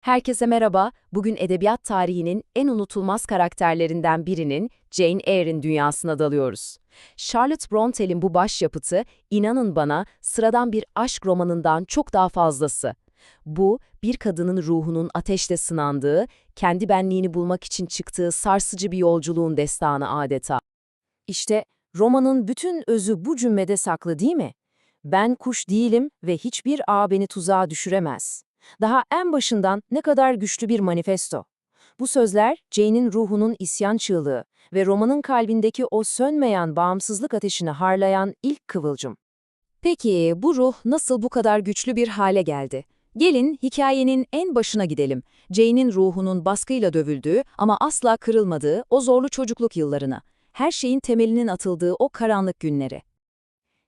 Herkese merhaba. Bugün edebiyat tarihinin en unutulmaz karakterlerinden birinin Jane Eyre'in dünyasına dalıyoruz. Charlotte Bronte'nin bu başyapıtı, inanın bana, sıradan bir aşk romanından çok daha fazlası. Bu, bir kadının ruhunun ateşle sınandığı, kendi benliğini bulmak için çıktığı sarsıcı bir yolculuğun destanı adeta. İşte romanın bütün özü bu cümlede saklı değil mi? Ben kuş değilim ve hiçbir ağ beni tuzağa düşüremez. Daha en başından ne kadar güçlü bir manifesto. Bu sözler Jane'in ruhunun isyan çığlığı ve romanın kalbindeki o sönmeyen bağımsızlık ateşini harlayan ilk kıvılcım. Peki bu ruh nasıl bu kadar güçlü bir hale geldi? Gelin hikayenin en başına gidelim. Jane'in ruhunun baskıyla dövüldüğü ama asla kırılmadığı o zorlu çocukluk yıllarına. Her şeyin temelinin atıldığı o karanlık günleri.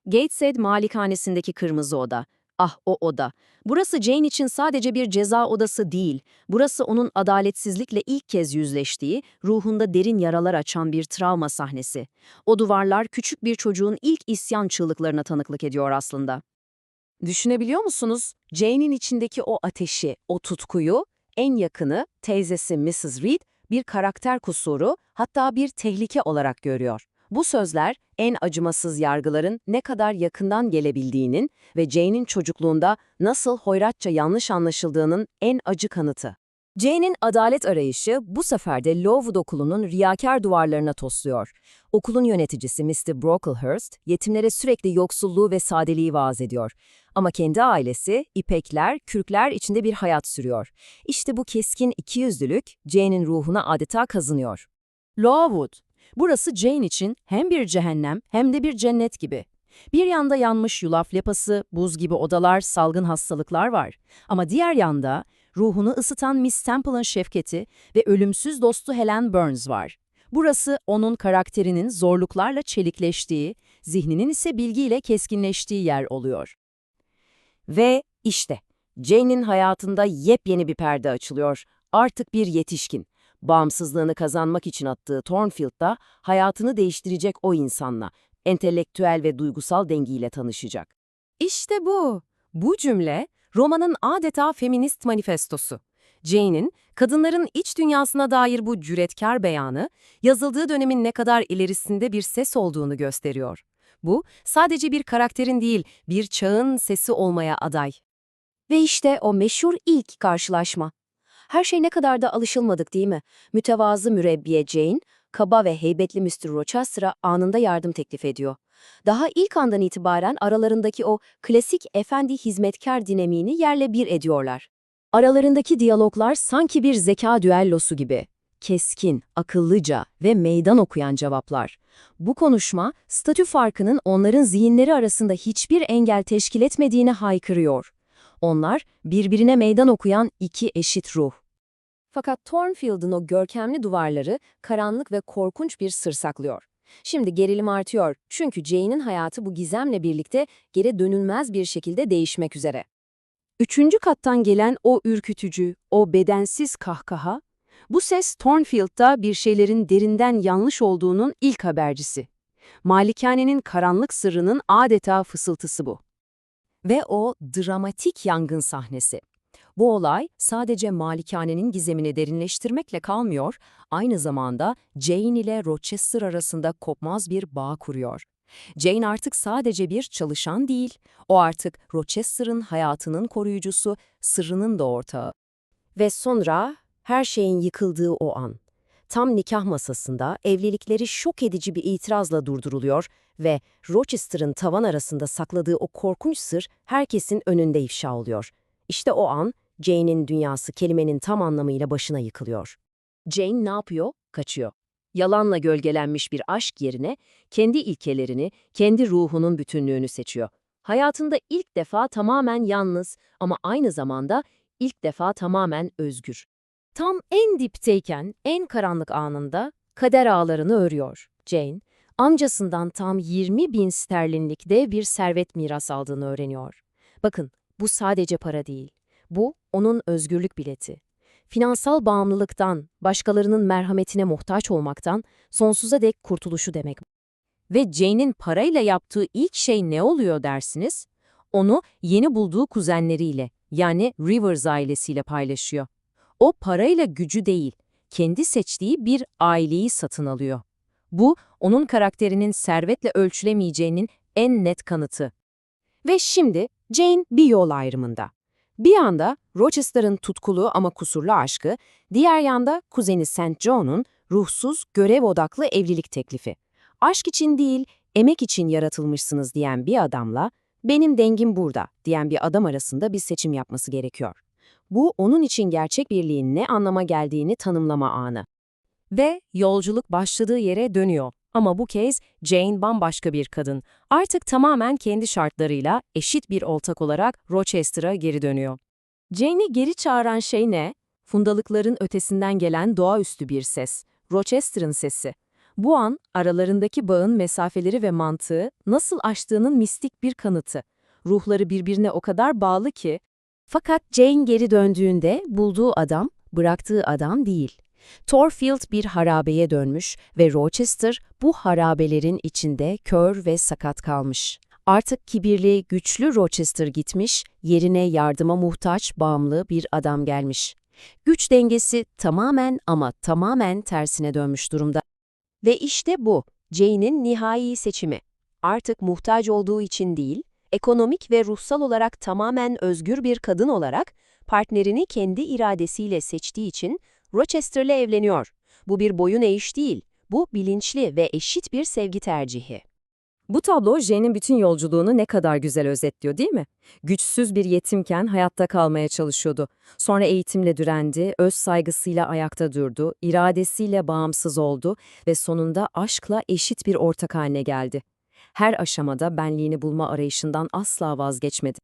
Gateshead malikanesindeki kırmızı oda. Ah o oda. Burası Jane için sadece bir ceza odası değil. Burası onun adaletsizlikle ilk kez yüzleştiği, ruhunda derin yaralar açan bir travma sahnesi. O duvarlar küçük bir çocuğun ilk isyan çığlıklarına tanıklık ediyor aslında. Düşünebiliyor musunuz? Jane'in içindeki o ateşi, o tutkuyu, en yakını, teyzesi Mrs. Reed, bir karakter kusuru, hatta bir tehlike olarak görüyor. Bu sözler, en acımasız yargıların ne kadar yakından gelebildiğinin ve Jane'in çocukluğunda nasıl hoyratça yanlış anlaşıldığının en acı kanıtı. Jane'in adalet arayışı bu sefer de Lowood Okulu'nun riyakâr duvarlarına tosluyor. Okulun yöneticisi Mr. Brocklehurst, yetimlere sürekli yoksulluğu ve sadeliği vaaz ediyor. Ama kendi ailesi, ipekler, kürkler içinde bir hayat sürüyor. İşte bu keskin ikiyüzlülük Jane'in ruhuna adeta kazınıyor. Lowood, burası Jane için hem bir cehennem hem de bir cennet gibi. Bir yanda yanmış yulaf lapası, buz gibi odalar, salgın hastalıklar var. Ama diğer yanda ruhunu ısıtan Miss Temple'ın şefkati ve ölümsüz dostu Helen Burns var. Burası onun karakterinin zorluklarla çelikleştiği, zihninin ise bilgiyle keskinleştiği yer oluyor. Ve işte Jane'in hayatında yepyeni bir perde açılıyor. Artık bir yetişkin. Bağımsızlığını kazanmak için attığı Thornfield'da hayatını değiştirecek o insanla, entelektüel ve duygusal dengiyle tanışacak. İşte bu. Bu cümle romanın adeta feminist manifestosu. Jane'in kadınların iç dünyasına dair bu cüretkar beyanı, yazıldığı dönemin ne kadar ilerisinde bir ses olduğunu gösteriyor. Bu, sadece bir karakterin değil, bir çağın sesi olmaya aday. Ve işte o meşhur ilk karşılaşma. Her şey ne kadar da alışılmadık değil mi? Mütevazı mürebbiye Jane, kaba ve heybetli Mr. Rochester'a anında yardım teklif ediyor. Daha ilk andan itibaren aralarındaki o klasik efendi-hizmetkar dinamiğini yerle bir ediyorlar. Aralarındaki diyaloglar sanki bir zeka düellosu gibi. Keskin, akıllıca ve meydan okuyan cevaplar. Bu konuşma, statü farkının onların zihinleri arasında hiçbir engel teşkil etmediğini haykırıyor. Onlar, birbirine meydan okuyan iki eşit ruh. Fakat Thornfield'ın o görkemli duvarları karanlık ve korkunç bir sır saklıyor. Şimdi gerilim artıyor çünkü Jane'in hayatı bu gizemle birlikte geri dönülmez bir şekilde değişmek üzere. Üçüncü kattan gelen o ürkütücü, o bedensiz kahkaha, bu ses Thornfield'da bir şeylerin derinden yanlış olduğunun ilk habercisi. Malikanenin karanlık sırrının adeta fısıltısı bu. Ve o dramatik yangın sahnesi. Bu olay sadece malikanenin gizemini derinleştirmekle kalmıyor, aynı zamanda Jane ile Rochester arasında kopmaz bir bağ kuruyor. Jane artık sadece bir çalışan değil, o artık Rochester'ın hayatının koruyucusu, sırrının da ortağı. Ve sonra her şeyin yıkıldığı o an. Tam nikah masasında evlilikleri şok edici bir itirazla durduruluyor ve Rochester'ın tavan arasında sakladığı o korkunç sır herkesin önünde ifşa oluyor. İşte o an Jane'in dünyası kelimenin tam anlamıyla başına yıkılıyor. Jane ne yapıyor? Kaçıyor. Yalanla gölgelenmiş bir aşk yerine kendi ilkelerini, kendi ruhunun bütünlüğünü seçiyor. Hayatında ilk defa tamamen yalnız ama aynı zamanda ilk defa tamamen özgür. Tam en dipteyken, en karanlık anında kader ağlarını örüyor. Jane, amcasından tam 20.000 sterlinlik dev bir servet miras aldığını öğreniyor. Bakın, bu sadece para değil. Bu, onun özgürlük bileti. Finansal bağımlılıktan, başkalarının merhametine muhtaç olmaktan sonsuza dek kurtuluşu demek. Ve Jane'in parayla yaptığı ilk şey ne oluyor dersiniz? Onu yeni bulduğu kuzenleriyle, yani Rivers ailesiyle paylaşıyor. O parayla gücü değil, kendi seçtiği bir aileyi satın alıyor. Bu, onun karakterinin servetle ölçülemeyeceğinin en net kanıtı. Ve şimdi Jane bir yol ayrımında. Bir yanda Rochester'ın tutkulu ama kusurlu aşkı, diğer yanda kuzeni St. John'un ruhsuz, görev odaklı evlilik teklifi. Aşk için değil, emek için yaratılmışsınız diyen bir adamla, benim dengim burada diyen bir adam arasında bir seçim yapması gerekiyor. Bu, onun için gerçek birliğin ne anlama geldiğini tanımlama anı. Ve yolculuk başladığı yere dönüyor. Ama bu kez Jane bambaşka bir kadın. Artık tamamen kendi şartlarıyla eşit bir ortak olarak Rochester'a geri dönüyor. Jane'i geri çağıran şey ne? Fundalıkların ötesinden gelen doğaüstü bir ses. Rochester'ın sesi. Bu an aralarındaki bağın mesafeleri ve mantığı nasıl aştığının mistik bir kanıtı. Ruhları birbirine o kadar bağlı ki. Fakat Jane geri döndüğünde bulduğu adam, bıraktığı adam değil. Thorfield bir harabeye dönmüş ve Rochester bu harabelerin içinde kör ve sakat kalmış. Artık kibirli, güçlü Rochester gitmiş, yerine yardıma muhtaç, bağımlı bir adam gelmiş. Güç dengesi tamamen ama tamamen tersine dönmüş durumda. Ve işte bu, Jane'in nihai seçimi. Artık muhtaç olduğu için değil, ekonomik ve ruhsal olarak tamamen özgür bir kadın olarak partnerini kendi iradesiyle seçtiği için Rochester'la evleniyor. Bu bir boyun eğiş değil, bu bilinçli ve eşit bir sevgi tercihi. Bu tablo Jane'in bütün yolculuğunu ne kadar güzel özetliyor, değil mi? Güçsüz bir yetimken hayatta kalmaya çalışıyordu. Sonra eğitimle direndi, öz saygısıyla ayakta durdu, iradesiyle bağımsız oldu ve sonunda aşkla eşit bir ortak haline geldi. Her aşamada benliğini bulma arayışından asla vazgeçmedi.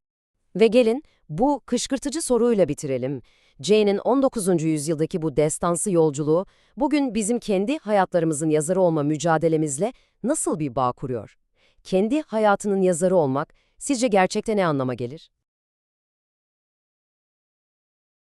Ve gelin bu kışkırtıcı soruyla bitirelim. Jane'in 19. yüzyıldaki bu destansı yolculuğu bugün bizim kendi hayatlarımızın yazarı olma mücadelemizle nasıl bir bağ kuruyor? Kendi hayatının yazarı olmak sizce gerçekte ne anlama gelir?